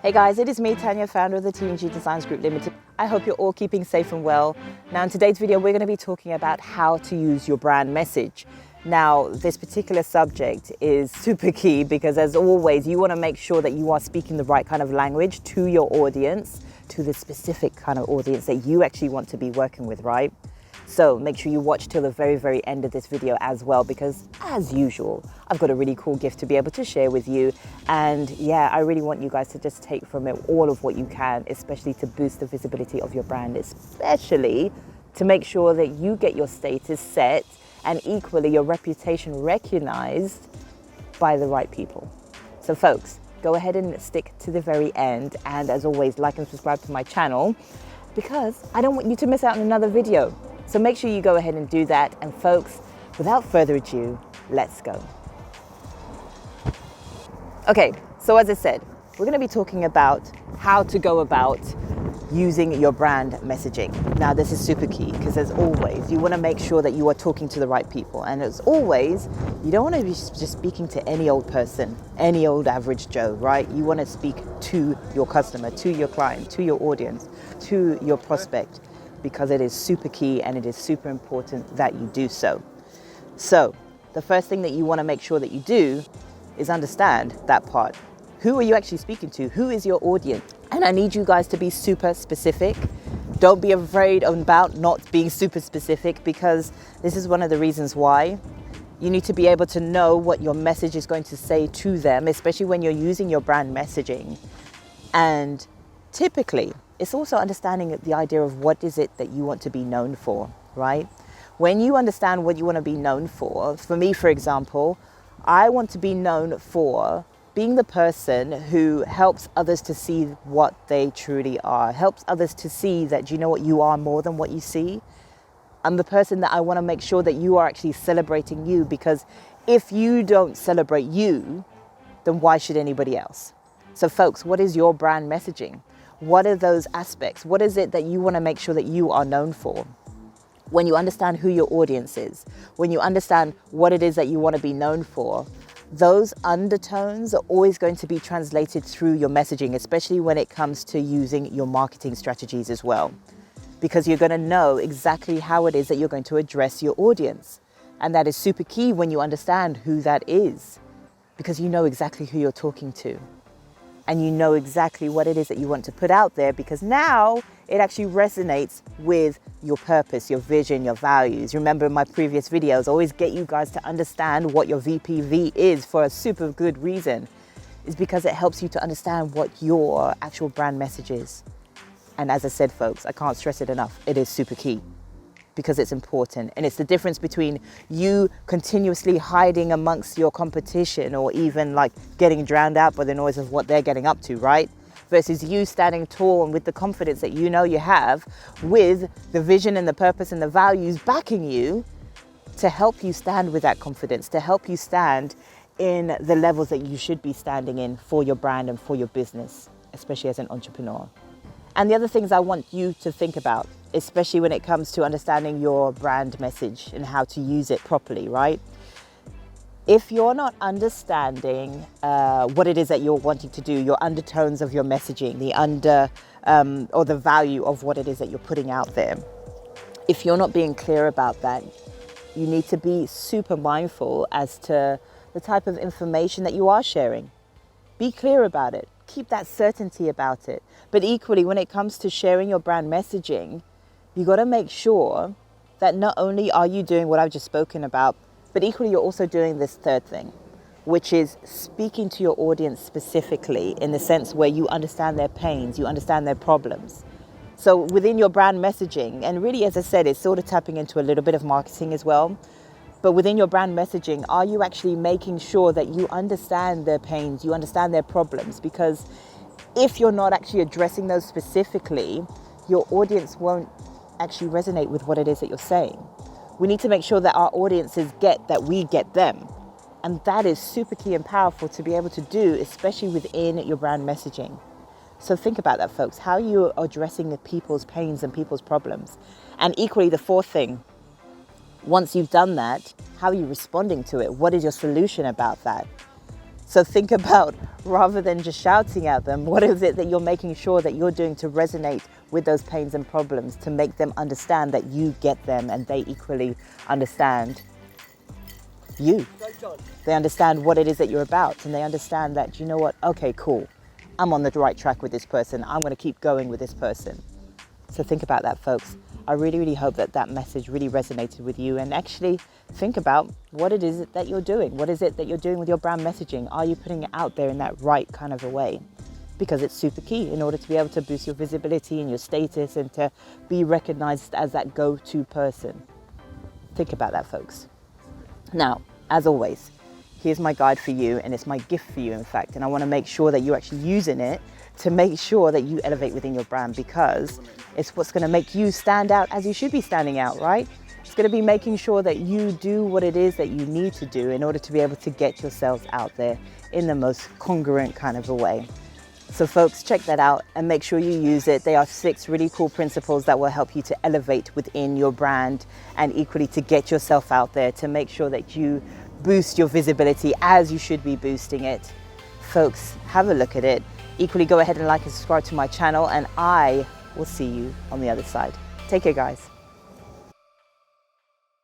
Hey guys, it is me, Tanya, founder of the TNG Designs Group Limited. I hope you're all keeping safe and well. Now in today's video, we're going to be talking about how to use your brand message. Now, this particular subject is super key because as always, you want to make sure that you are speaking the right kind of language to your audience, to the specific kind of audience that you actually want to be working with, right? So make sure you watch till the very, very end of this video as well, because as usual, I've got a really cool gift to be able to share with you. And yeah, I really want you guys to just take from it all of what you can, especially to boost the visibility of your brand, especially to make sure that you get your status set and equally your reputation recognized by the right people. So folks, go ahead and stick to the very end. And as always, like and subscribe to my channel because I don't want you to miss out on another video. So make sure you go ahead and do that. And folks, without further ado, let's go. Okay, so as I said, we're going to be talking about how to go about using your brand messaging. Now, this is super key because as always, you want to make sure that you are talking to the right people. And as always, you don't want to be just speaking to any old person, any old average Joe, right? You want to speak to your customer, to your client, to your audience, to your prospect, because it is super key and it is super important that you do so. So the first thing that you want to make sure that you do is understand that part. Who are you actually speaking to? Who is your audience? And I need you guys to be super specific. Don't be afraid about not being super specific, because this is one of the reasons why you need to be able to know what your message is going to say to them, especially when you're using your brand messaging. And typically, it's also understanding the idea of what is it that you want to be known for, right? When you understand what you want to be known for me, for example, I want to be known for being the person who helps others to see what they truly are, helps others to see that, you know what, you are more than what you see. I'm the person that I want to make sure that you are actually celebrating you, because if you don't celebrate you, then why should anybody else? So folks, what is your brand messaging? What are those aspects? What is it that you want to make sure that you are known for? When you understand who your audience is, when you understand what it is that you want to be known for, those undertones are always going to be translated through your messaging, especially when it comes to using your marketing strategies as well, because you're going to know exactly how it is that you're going to address your audience. And that is super key when you understand who that is, because you know exactly who you're talking to. And you know exactly what it is that you want to put out there, because now it actually resonates with your purpose, your vision, your values. Remember in my previous videos, I always get you guys to understand what your VPV is for a super good reason. Is because it helps you to understand what your actual brand message is. And as I said, folks, I can't stress it enough. It is super key, because it's important. And it's the difference between you continuously hiding amongst your competition, or even like getting drowned out by the noise of what they're getting up to, right? Versus you standing tall and with the confidence that you know you have, with the vision and the purpose and the values backing you to help you stand with that confidence, to help you stand in the levels that you should be standing in for your brand and for your business, especially as an entrepreneur. And the other things I want you to think about, especially when it comes to understanding your brand message and how to use it properly, right? If you're not understanding what it is that you're wanting to do, your undertones of your messaging, or the value of what it is that you're putting out there, if you're not being clear about that, you need to be super mindful as to the type of information that you are sharing. Be clear about it. Keep that certainty about it. But equally, when it comes to sharing your brand messaging, you got to make sure that not only are you doing what I've just spoken about, but equally you're also doing this third thing, which is speaking to your audience specifically, in the sense where you understand their pains, you understand their problems. So within your brand messaging, and really, as I said, it's sort of tapping into a little bit of marketing as well. But within your brand messaging, are you actually making sure that you understand their pains, you understand their problems? Because if you're not actually addressing those specifically, your audience won't actually resonate with what it is that you're saying. We need to make sure that our audiences get that we get them. And that is super key and powerful to be able to do, especially within your brand messaging. So think about that, folks, how you are addressing people's pains and people's problems. And equally, the fourth thing, once you've done that, how are you responding to it? What is your solution about that? So think about, rather than just shouting at them, what is it that you're making sure that you're doing to resonate with those pains and problems, to make them understand that you get them and they equally understand you. They understand what it is that you're about, and they understand that, you know what, okay, cool, I'm on the right track with this person. I'm going to keep going with this person. So think about that, folks. I really, really hope that that message really resonated with you, and actually think about what it is that you're doing. What is it that you're doing with your brand messaging? Are you putting it out there in that right kind of a way? Because it's super key in order to be able to boost your visibility and your status and to be recognized as that go-to person. Think about that, folks. Now, as always, here's my guide for you, and it's my gift for you, in fact, and I want to make sure that you're actually using it to make sure that you elevate within your brand, because it's what's going to make you stand out as you should be standing out, right? It's going to be making sure that you do what it is that you need to do in order to be able to get yourselves out there in the most congruent kind of a way. So folks, check that out and make sure you use it. They are 6 really cool principles that will help you to elevate within your brand and equally to get yourself out there, to make sure that you boost your visibility as you should be boosting it. Folks, have a look at it. Equally, go ahead and like and subscribe to my channel, and I will see you on the other side. Take care, guys.